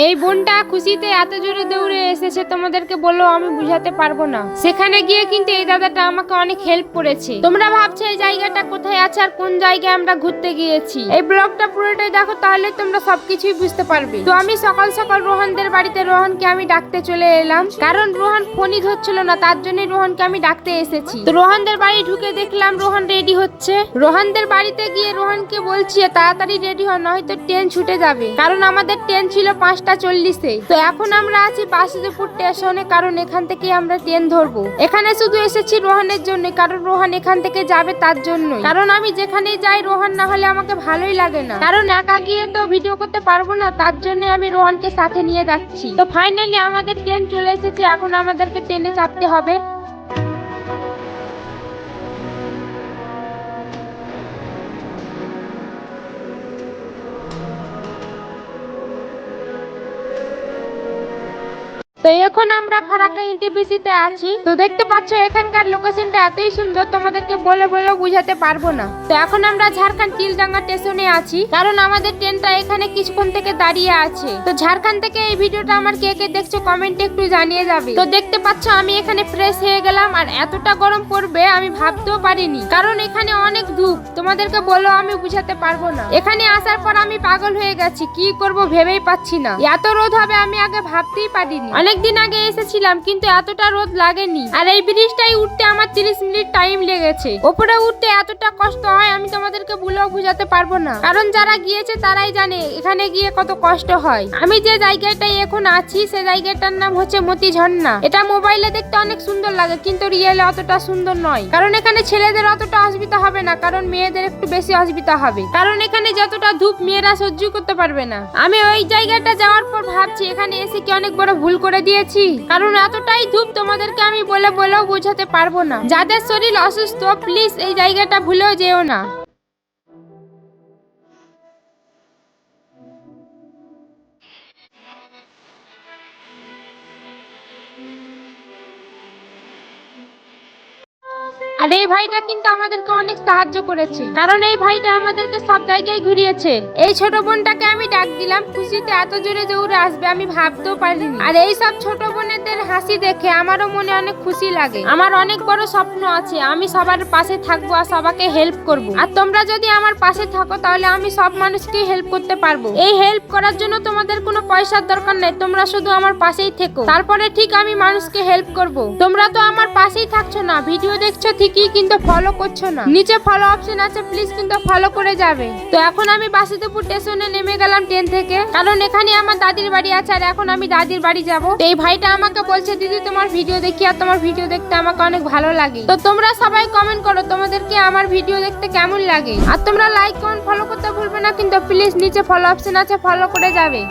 এই বোনটা খুশিতে এত জোরে দৌড়ে এসেছে তোমাদেরকে বললো আমি বুঝাতে পারবো না। সেখানে গিয়ে কিন্তু এই দাদাটা আমাকে অনেক হেল্প করেছে। তোমরা ভাবছো এই জায়গাটা কোথায় আছে আর কোন জায়গায় আমরা ঘুরতে গিয়েছি, এই ব্লগটা পুরোটাই দেখো তাহলে তোমরা সবকিছুই বুঝতে পারবে। তো আমি সকাল সকাল রোহনদের বাড়িতে রোহনকে আমি ডাকতে চলে এলাম, কারণ রোহন ফোনই ধরছিল না, তার জন্যই রোহনকে আমি ডাকতে এসেছি। তো রোহনদের বাড়ি ঢুকে দেখলাম রোহন রেডি হচ্ছে। রোহনদের বাড়িতে গিয়ে রোহনকে বলছি তাড়াতাড়ি রেডি হন, নয়তো ট্রেন ছুটে যাবে, কারণ আমাদের ট্রেন ছিল 5:40-এ। তো এখন আমরা আছি বাসুদেবপুর স্টেশনে, কারণ এখান থেকে আমরা ট্রেন ধরবো। এখানে শুধু এসেছি রোহনের জন্য, কারণ রোহন এখান থেকে যাবে তার জন্য। কারণ আমি যেখানেই যাই রোহন না হলে আমাকে ভালোই লাগে না, কারণ একা গিয়ে তো ভিডিও করতে পারবো না, তার জন্য আমি রোহনকে সাথে নিয়ে যাচ্ছি। তো ফাইনালি আমাদের ট্রেন চলে এসেছে, এখন আমাদেরকে ট্রেনে চাপতে হবে। তো এখন আমরা ফারাক্কা এনটিপিসিতে আছি। তো দেখতে পাচ্ছ এখানকার লোকেশনটা এতই সুন্দর, তোমাদেরকে বলে বুঝাতে পারবো না। তো এখন আমরা ঝাড়খণ্ড তিলডাঙ্গা স্টেশনে আছি, কারণ আমাদের ট্রেনটা এখানে কিছুক্ষণ থেকে দাঁড়িয়ে আছে। তো ঝাড়খণ্ড থেকে এই ভিডিওটা আমার কে কে দেখছো কমেন্টে একটু জানিয়ে যাবে। তো দেখতে পাচ্ছ আমি এখানে ফ্রেশ হয়ে গেলাম, আর এতটা গরম পড়বে আমি ভাবতেও পারিনি, কারণ এখানে অনেক ধূপ, তোমাদেরকে বলো আমি বুঝাতে পারবো না। এখানে আসার পর আমি পাগল হয়ে গেছি, কি করব ভেবেই পাচ্ছি না। এত রোদ হবে আমি আগে ভাবতেই পারিনি। অনেকদিন আগে এসেছিলাম কিন্তু এতটা রোদ লাগেনি, আর এই ব্রিজটাই উঠতে আমার 30 মিনিট টাইম লেগেছে। ওপরে উঠতে এতটা কষ্ট হয় আমি তোমাদেরকে বলেও বুঝাতে পারবো না, কারণ যারা গিয়েছে তারাই জানে এখানে গিয়ে কত কষ্ট হয়। আমি যে জায়গাটায় এখন আছি সে জায়গাটার নাম হচ্ছে মতি ঝর্ণা। এটা মোবাইলে দেখতে অনেক সুন্দর লাগে, কিন্তু রিয়েলে অতটা সুন্দর নয়, কারণ এখানে ছেলেদের অতটা অসুবিধা হবে না, কারণ মেয়েদের একটু বেশি অসুবিধা হবে, কারণ এখানে যতটা ধূপ মেয়েরা সহ্য করতে পারবে না। আমি ওই জায়গাটা যাওয়ার পর ভাবছি এখানে এসে কি অনেক বড় ভুল করে দিয়েছি, কারণ এতটাই ধূপ তোমাদেরকে আমি বলেও বোঝাতে পারবো না। যাদের শরীর অসুস্থ প্লিজ এই জায়গাটা ভুলেও যেও না। আর এই ভাইটা কিন্তু আমাদেরকে অনেক সাহায্য করেছে, কারণ এই ভাইটা আমাদেরকে সব জায়গায় ঘুরিয়েছে। এই ছোট বোনটাকে আমি ডাক দিলাম, খুশিতে এত জোরে দৌড়ে আসবে আমি ভাবতেও পারিনি। আর এই সব ছোট বোনেদের হাসি দেখে আমারও মনে অনেক খুশি লাগে। আমার অনেক বড় স্বপ্ন আছে, আমি সবার পাশে থাকবো আর সবাইকে হেল্প করব। আর তোমরা যদি আমার পাশে থাকো তাহলে আমি সব মানুষকে হেল্প করতে পারবো। এই হেল্প করার জন্য তোমাদের কোনো পয়সার দরকার নেই, তোমরা শুধু আমার পাশেই থেকো, তারপরে ঠিক আমি মানুষকে হেল্প করব। তোমরা তো আমার পাশেই থাকছো না, ভিডিও দেখছো ঠিকই কিন্তু ফলো করছো না। নিচে ফলো অপশন আছে, প্লিজ কিন্তু ফলো করে যাবে। তো এখন আমি বাসুদেবপুর স্টেশনে নেমে গেলাম ট্রেন থেকে, কারণ এখানে আমার দাদির বাড়ি আছে, আর এখন আমি দাদির বাড়ি যাব। এই ভাইটা আমাকে বলছে দিদি তোমার ভিডিও দেখি, আর তোমার ভিডিও দেখতে আমাকে অনেক ভালো লাগে। তো তোমরা সবাই কমেন্ট করো তোমাদেরকে আমার ভিডিও দেখতে কেমন লাগে, আর তোমরা লাইক কমেন্ট ফলো করতে ভুলবে না কিন্তু প্লিজ, নিচে ফলো অপশন আছে, ফলো করে যাবে।